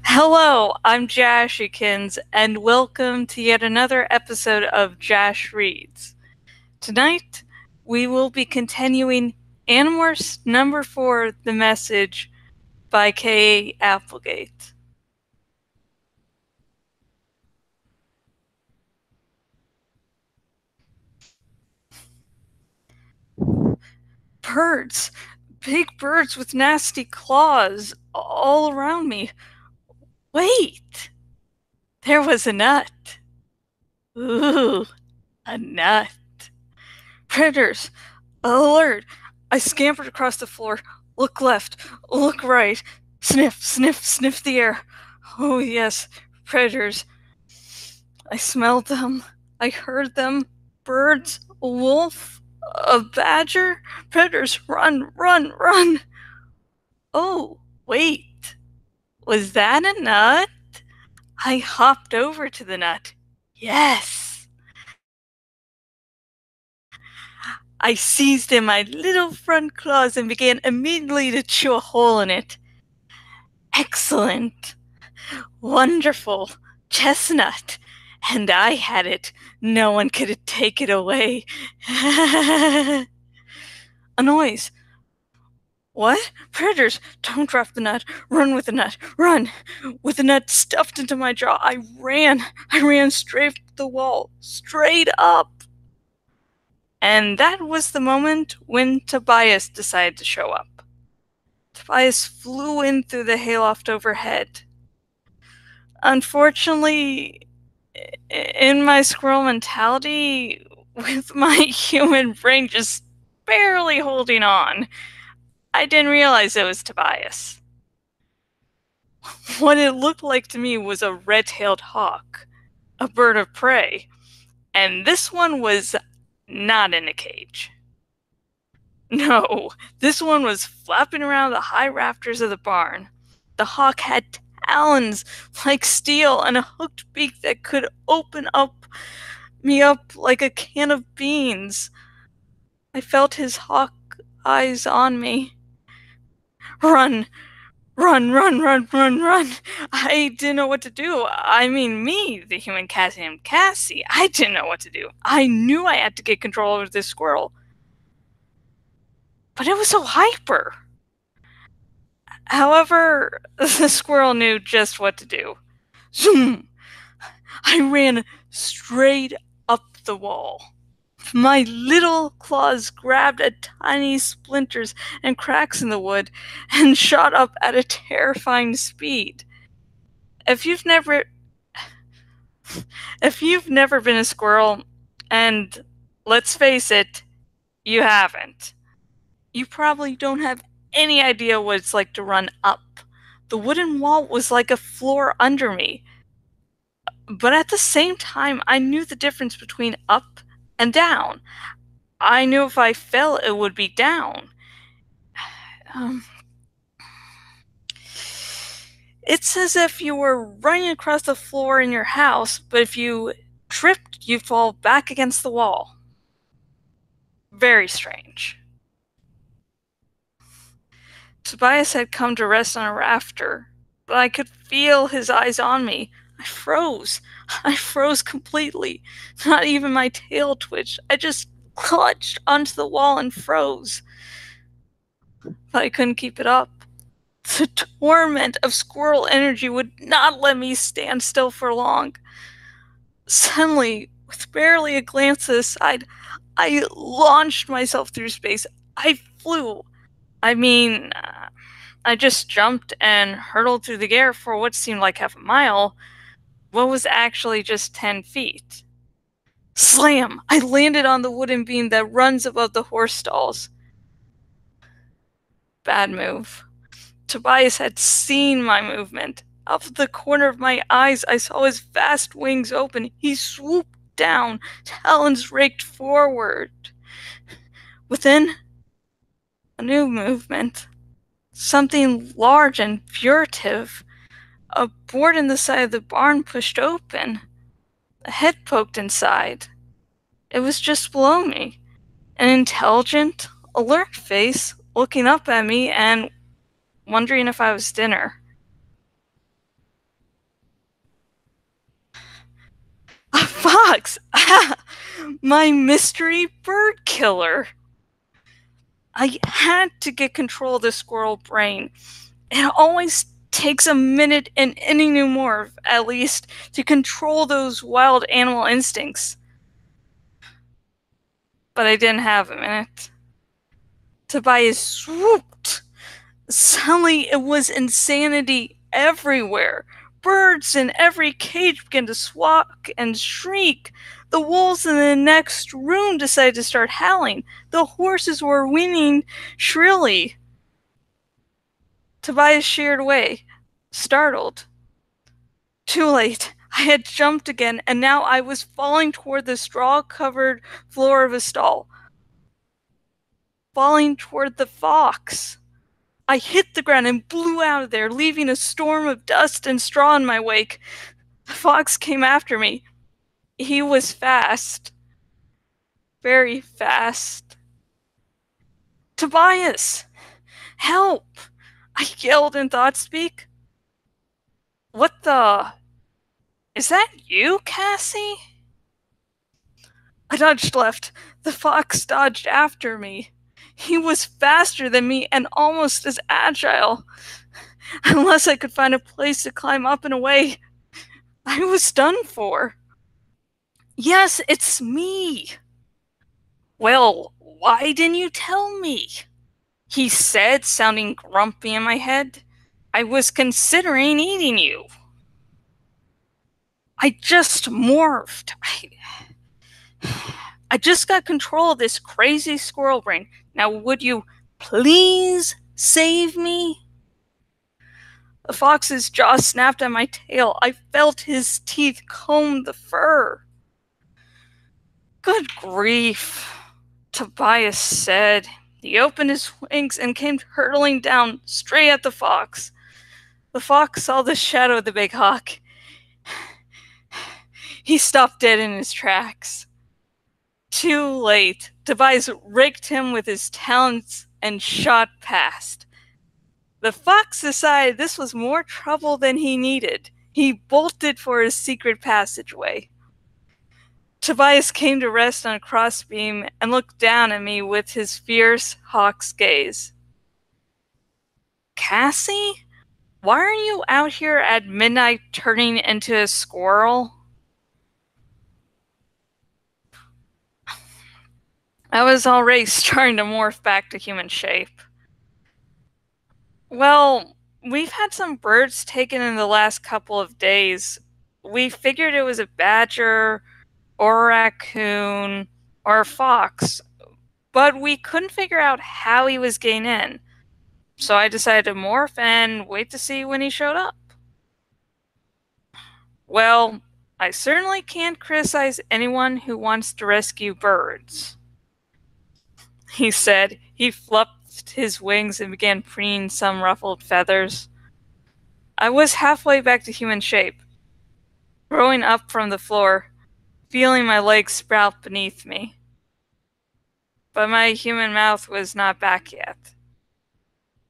Hello, I'm Jashikins, and welcome to yet another episode of Jash Reads. Tonight, we will be continuing Animorphs number 4, The Message, by K. Applegate. Birds! Big birds with nasty claws all around me. Wait! There was a nut. Ooh, a nut. Predators! Alert! I scampered across the floor. Look left, look right. Sniff, sniff, sniff the air. Oh, yes, predators. I smelled them. I heard them. Birds, a wolf, a badger. Predators, run, run, run. Oh, wait. Was that a nut? I hopped over to the nut. Yes. I seized in my little front claws and began immediately to chew a hole in it. Excellent. Wonderful. Chestnut. And I had it. No one could take it away. A noise. What? Predators! Don't drop the nut. Run with the nut. Run! With the nut stuffed into my jaw, I ran. I ran straight up the wall. Straight up. And that was the moment when Tobias decided to show up. Tobias flew in through the hayloft overhead. Unfortunately, in my squirrel mentality, with my human brain just barely holding on, I didn't realize it was Tobias. What it looked like to me was a red-tailed hawk, a bird of prey, and this one was not in a cage. No, this one was flapping around the high rafters of the barn. The hawk had talons like steel and a hooked beak that could open me up like a can of beans. I felt his hawk eyes on me. Run, run, run, run, run, run. I didn't know what to do. I mean, me, the human cat named Cassie, I didn't know what to do. I knew I had to get control over this squirrel. But it was so hyper. However, the squirrel knew just what to do. Zoom! I ran straight up the wall. My little claws grabbed at tiny splinters and cracks in the wood and shot up at a terrifying speed. If you've never been a squirrel, and let's face it, you haven't, you probably don't have any idea what it's like to run up. The wooden wall was like a floor under me. But at the same time, I knew the difference between up and down. I knew if I fell, it would be down. It's as if you were running across the floor in your house, but if you tripped, you'd fall back against the wall. Very strange. Tobias had come to rest on a rafter, but I could feel his eyes on me. I froze. I froze completely. Not even my tail twitched. I just clutched onto the wall and froze. But I couldn't keep it up. The torment of squirrel energy would not let me stand still for long. Suddenly, with barely a glance to the side, I launched myself through space. I flew. I just jumped and hurtled through the air for what seemed like half a mile, what was actually just 10 feet. Slam! I landed on the wooden beam that runs above the horse stalls. Bad move. Tobias had seen my movement. Out of the corner of my eyes, I saw his vast wings open. He swooped down, talons raked forward. Within, a new movement. Something large and furtive. A board in the side of the barn pushed open. A head poked inside. It was just below me. An intelligent, alert face looking up at me and wondering if I was dinner. fox! My mystery bird killer! I had to get control of the squirrel brain. It always takes a minute in any new morph, at least, to control those wild animal instincts. But I didn't have a minute. Tobias swooped. Suddenly, it was insanity everywhere. Birds in every cage began to squawk and shriek. The wolves in the next room decided to start howling. The horses were whinnying shrilly. Tobias sheared away, startled. Too late. I had jumped again, and now I was falling toward the straw-covered floor of a stall. Falling toward the fox. I hit the ground and blew out of there, leaving a storm of dust and straw in my wake. The fox came after me. He was fast. Very fast. Tobias! Help! I yelled in thought-speak. What the... Is that you, Cassie? I dodged left. The fox dodged after me. He was faster than me and almost as agile. Unless I could find a place to climb up and away, I was done for. Yes, it's me. Well, why didn't you tell me? He said, sounding grumpy in my head. I was considering eating you. I just morphed. I just got control of this crazy squirrel brain. Now would you please save me? The fox's jaw snapped at my tail. I felt his teeth comb the fur. Good grief, Tobias said. He opened his wings and came hurtling down straight at the fox. The fox saw the shadow of the big hawk. He stopped dead in his tracks. Too late. Tobias raked him with his talons and shot past. The fox decided this was more trouble than he needed. He bolted for his secret passageway. Tobias came to rest on a crossbeam and looked down at me with his fierce hawk's gaze. Cassie? Why are you out here at midnight turning into a squirrel? I was already starting to morph back to human shape. Well, we've had some birds taken in the last couple of days. We figured it was a badger, or a raccoon, or a fox, but we couldn't figure out how he was getting in. So I decided to morph and wait to see when he showed up. Well, I certainly can't criticize anyone who wants to rescue birds, he said. He fluffed his wings and began preening some ruffled feathers. I was halfway back to human shape, growing up from the floor, feeling my legs sprout beneath me. But my human mouth was not back yet.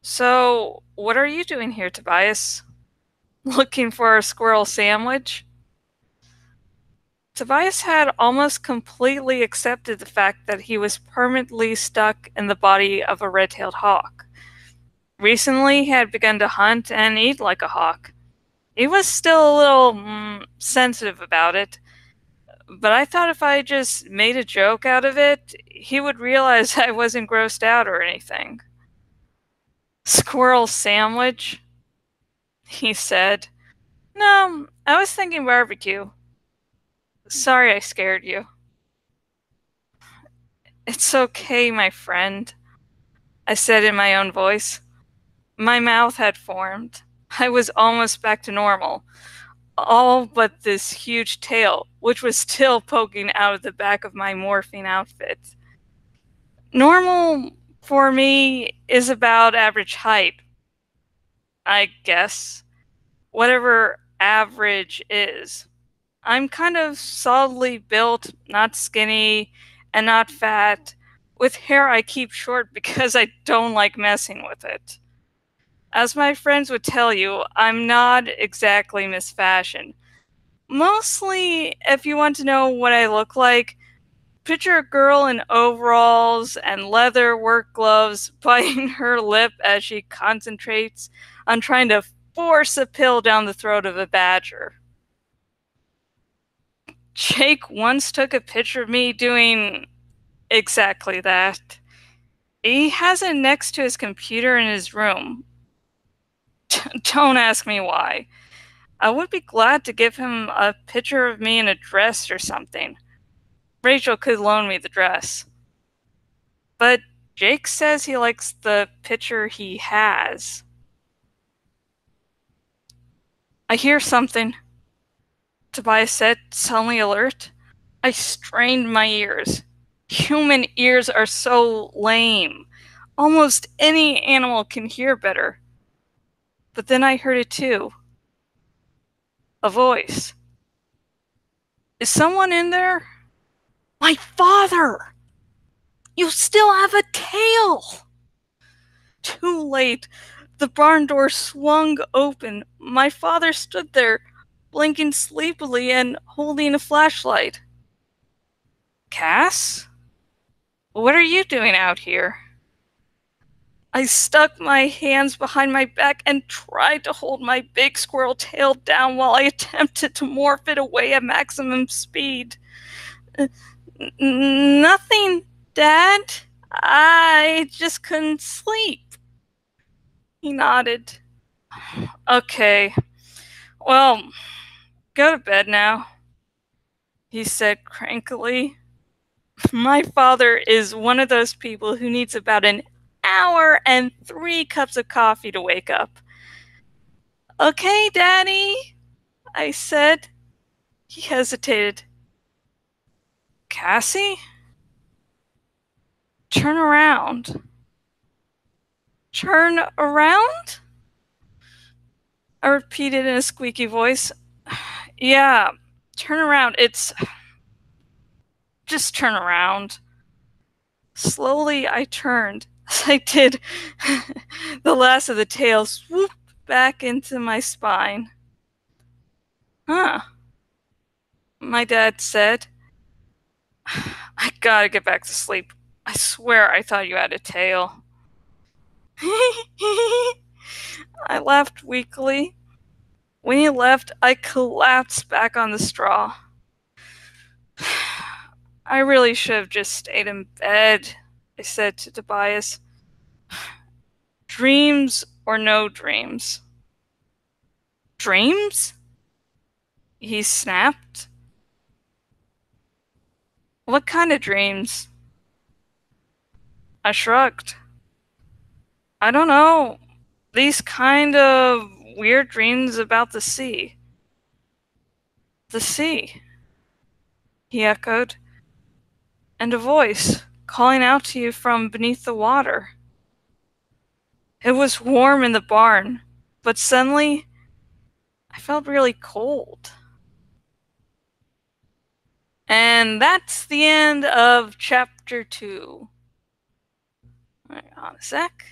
So, what are you doing here, Tobias? Looking for a squirrel sandwich? Tobias had almost completely accepted the fact that he was permanently stuck in the body of a red-tailed hawk. Recently, he had begun to hunt and eat like a hawk. He was still a little sensitive about it, but I thought if I just made a joke out of it, he would realize I wasn't grossed out or anything. Squirrel sandwich? He said. No, I was thinking barbecue. Sorry I scared you. It's okay, my friend, I said in my own voice. My mouth had formed. I was almost back to normal. All but this huge tail, which was still poking out of the back of my morphine outfit. Normal, for me, is about average height, I guess. Whatever average is. I'm kind of solidly built, not skinny, and not fat, with hair I keep short because I don't like messing with it. As my friends would tell you, I'm not exactly Miss Fashion. Mostly, if you want to know what I look like, picture a girl in overalls and leather work gloves biting her lip as she concentrates on trying to force a pill down the throat of a badger. Jake once took a picture of me doing exactly that. He has it next to his computer in his room. Don't ask me why. I would be glad to give him a picture of me in a dress or something. Rachel could loan me the dress. But Jake says he likes the picture he has. I hear something, Tobias said, suddenly alert. I strained my ears. Human ears are so lame. Almost any animal can hear better. But then I heard it too. A voice. Is someone in there? My father! You still have a tail! Too late. The barn door swung open. My father stood there, blinking sleepily and holding a flashlight. Cass? What are you doing out here? I stuck my hands behind my back and tried to hold my big squirrel tail down while I attempted to morph it away at maximum speed. Nothing, Dad. I just couldn't sleep. He nodded. Okay. Well, go to bed now, he said crankily. My father is one of those people who needs about an hour and 3 cups of coffee to wake up. Okay, Daddy, I said. He hesitated. Cassie? Turn around. Turn around? I repeated in a squeaky voice. Yeah, turn around. Just turn around. Slowly I turned. As I did, the last of the tail swooped back into my spine. Huh, my dad said. I gotta get back to sleep. I swear I thought you had a tail. I laughed weakly. When he left, I collapsed back on the straw. I really should have just stayed in bed, I said to Tobias. Dreams or no dreams? Dreams? He snapped. What kind of dreams? I shrugged. I don't know. These kind of weird dreams about the sea. The sea, he echoed, and a voice calling out to you from beneath the water. It was warm in the barn, but suddenly I felt really cold. And that's the end of chapter 2. Hang on a sec.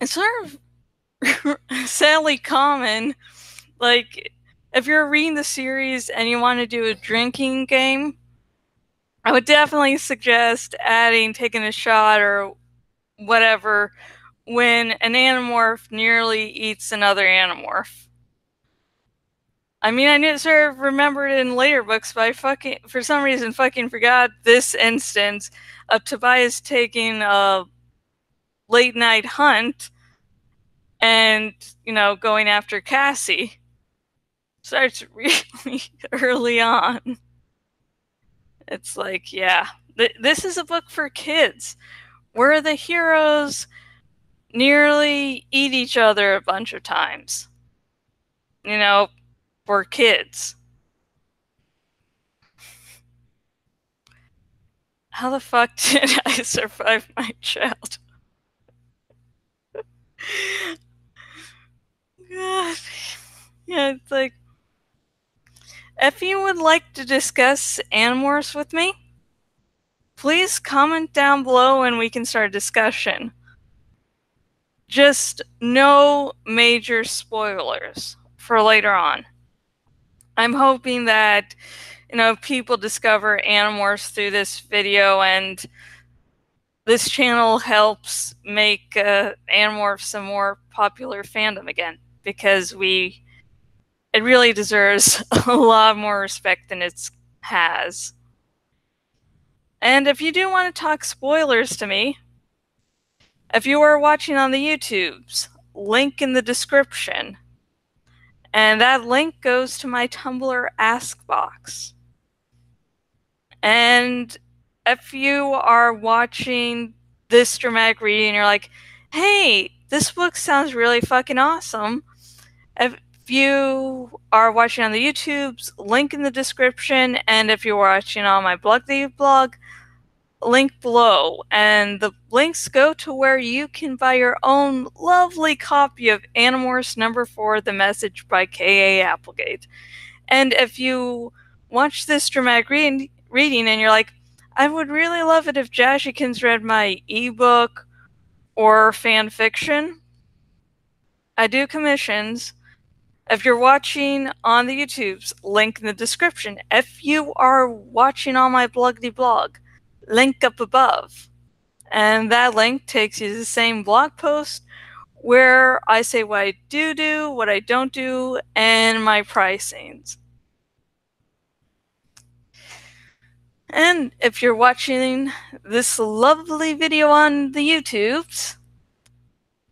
It's sort of sadly common, like, if you're reading the series and you want to do a drinking game, I would definitely suggest taking a shot or whatever when an Animorph nearly eats another Animorph. I mean, I knew sort of remembered it in later books, but I for some reason, forgot this instance of Tobias taking a late night hunt and, going after Cassie. Starts really early on. It's like, yeah, this is a book for kids, where the heroes nearly eat each other a bunch of times. For kids. How the fuck did I survive my childhood? God. Yeah, it's like, if you would like to discuss Animorphs with me, please comment down below and we can start a discussion. just no major spoilers for later on. I'm hoping that, people discover Animorphs through this video, and this channel helps make Animorphs a more popular fandom again, because it really deserves a lot more respect than it has. And if you do want to talk spoilers to me, if you are watching on the YouTubes, link in the description. And that link goes to my Tumblr Ask box. And if you are watching this dramatic reading and you're like, hey, this book sounds really fucking awesome, if you are watching on the YouTubes, link in the description. And if you're watching on my blog, link below. And the links go to where you can buy your own lovely copy of Animorphs #4, The Message by K.A. Applegate. And if you watch this dramatic reading and you're like, I would really love it if Jashikins read my ebook or fan fiction, I do commissions. If you're watching on the YouTubes, link in the description. If you are watching on my blog, link up above. And that link takes you to the same blog post where I say what I do, what I don't do, and my pricings. And if you're watching this lovely video on the YouTubes,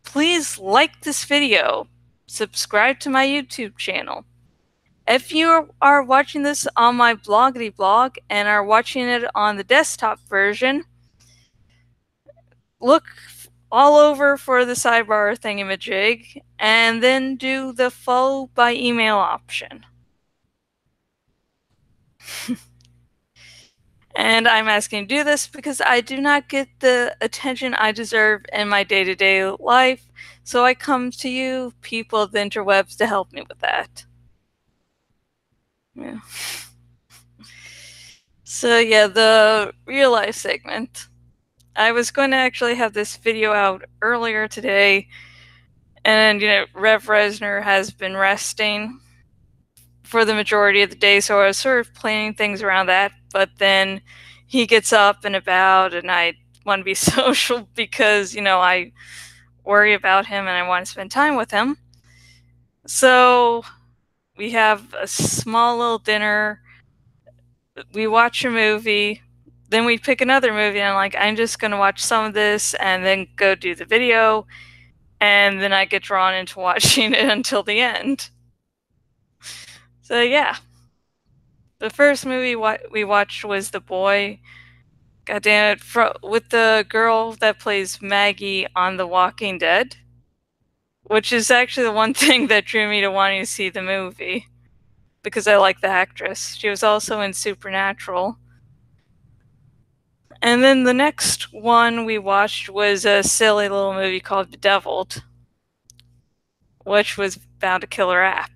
please like this video, subscribe to my YouTube channel. If you are watching this on my blog and are watching it on the desktop version, look all over for the sidebar thingamajig, and then do the follow by email option. And I'm asking you to do this because I do not get the attention I deserve in my day-to-day life, so I come to you, people of the interwebs, to help me with that. Yeah. So yeah, the real life segment. I was going to actually have this video out earlier today, and Rev Resner has been resting for the majority of the day, so I was sort of planning things around that, but then he gets up and about, and I want to be social because, I worry about him and I want to spend time with him. So we have a small little dinner, we watch a movie, then we pick another movie, and I'm like, I'm just going to watch some of this and then go do the video, and then I get drawn into watching it until the end. So yeah. The first movie we watched was The Boy. God damn it, with the girl that plays Maggie on The Walking Dead, which is actually the one thing that drew me to wanting to see the movie, because I like the actress. She was also in Supernatural. And then the next one we watched was a silly little movie called Bedeviled, which was about a killer app.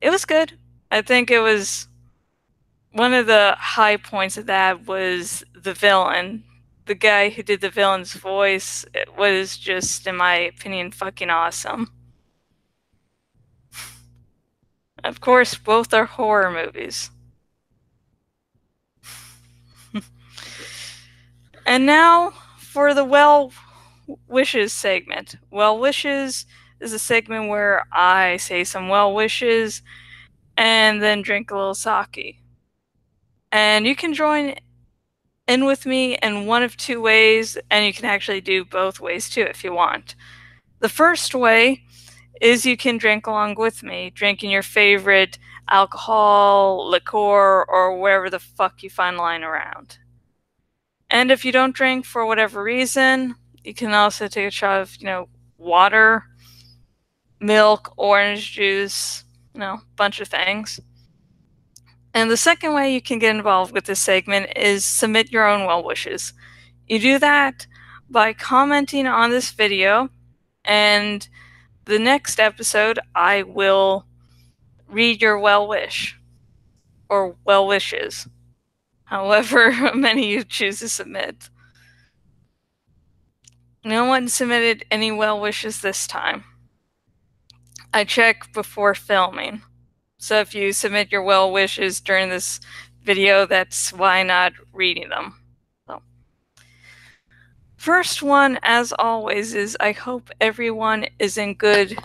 It was good. I think it was one of the high points of that was the villain. The guy who did the villain's voice, it was just, in my opinion, fucking awesome. Of course, both are horror movies. And now for the Well Wishes segment. Well Wishes is a segment where I say some well wishes and then drink a little sake. And you can join in with me in one of two ways, and you can actually do both ways too if you want. The first way is you can drink along with me, drinking your favorite alcohol, liqueur, or wherever the fuck you find lying around. And if you don't drink for whatever reason, you can also take a shot of, water, milk, orange juice, bunch of things. And the second way you can get involved with this segment is submit your own well wishes. You do that by commenting on this video, and the next episode I will read your well wish, or well wishes, however many you choose to submit. No one submitted any well wishes this time. I check before filming. So if you submit your well wishes during this video, that's why I'm not reading them. So. First one, as always, is I hope everyone is in good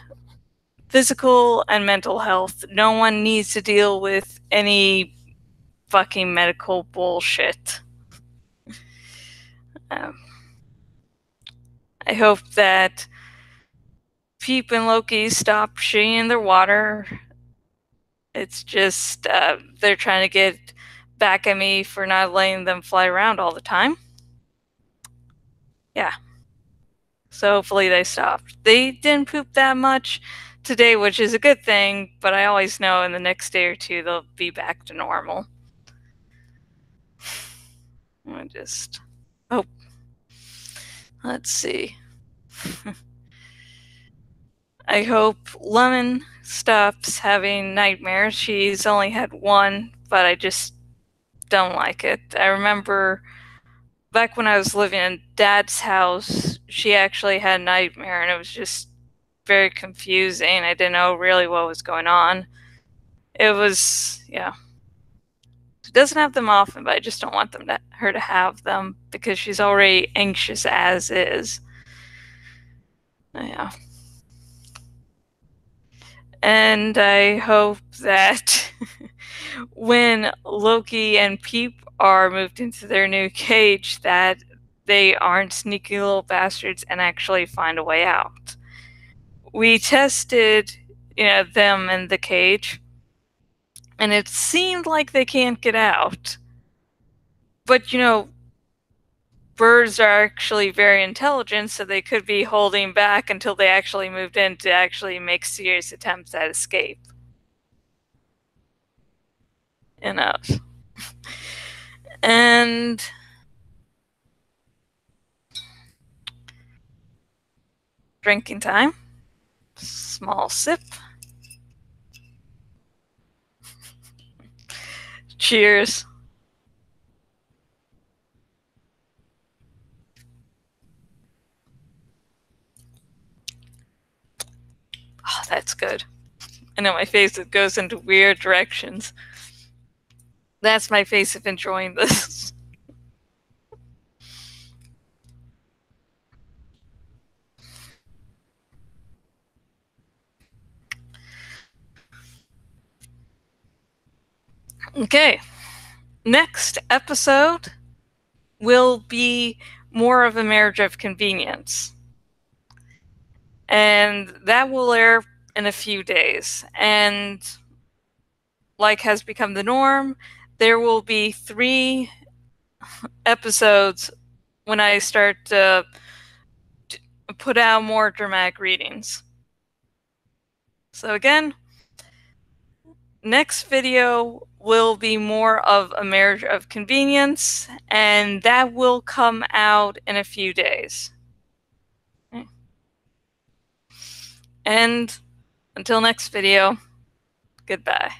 physical and mental health. No one needs to deal with any fucking medical bullshit. Um, I hope that Peep and Loki stop shitting in their water. It's just they're trying to get back at me for not letting them fly around all the time. Yeah. So hopefully they stopped. They didn't poop that much today, which is a good thing, but I always know in the next day or two they'll be back to normal. I just... Oh. Let's see. I hope Lemon stops having nightmares. She's only had one, but I just don't like it. I remember back when I was living in Dad's house, she actually had a nightmare, and it was just very confusing. I didn't know really what was going on. It was, yeah. She doesn't have them often, but I just don't want her to have them because she's already anxious as is. Yeah. And I hope that when Loki and Peep are moved into their new cage, that they aren't sneaky little bastards and actually find a way out. We tested, them in the cage, and it seemed like they can't get out. But, birds are actually very intelligent, so they could be holding back until they actually moved in to actually make serious attempts at escape. And drinking time. Small sip. Cheers. Oh, that's good. I know my face goes into weird directions. That's my face of enjoying this. Okay. Next episode will be more of a marriage of convenience. And that will air in a few days. And like has become the norm, there will be 3 episodes when I start to put out more dramatic readings. So again, next video will be more of a marriage of convenience, and that will come out in a few days. And until next video, goodbye.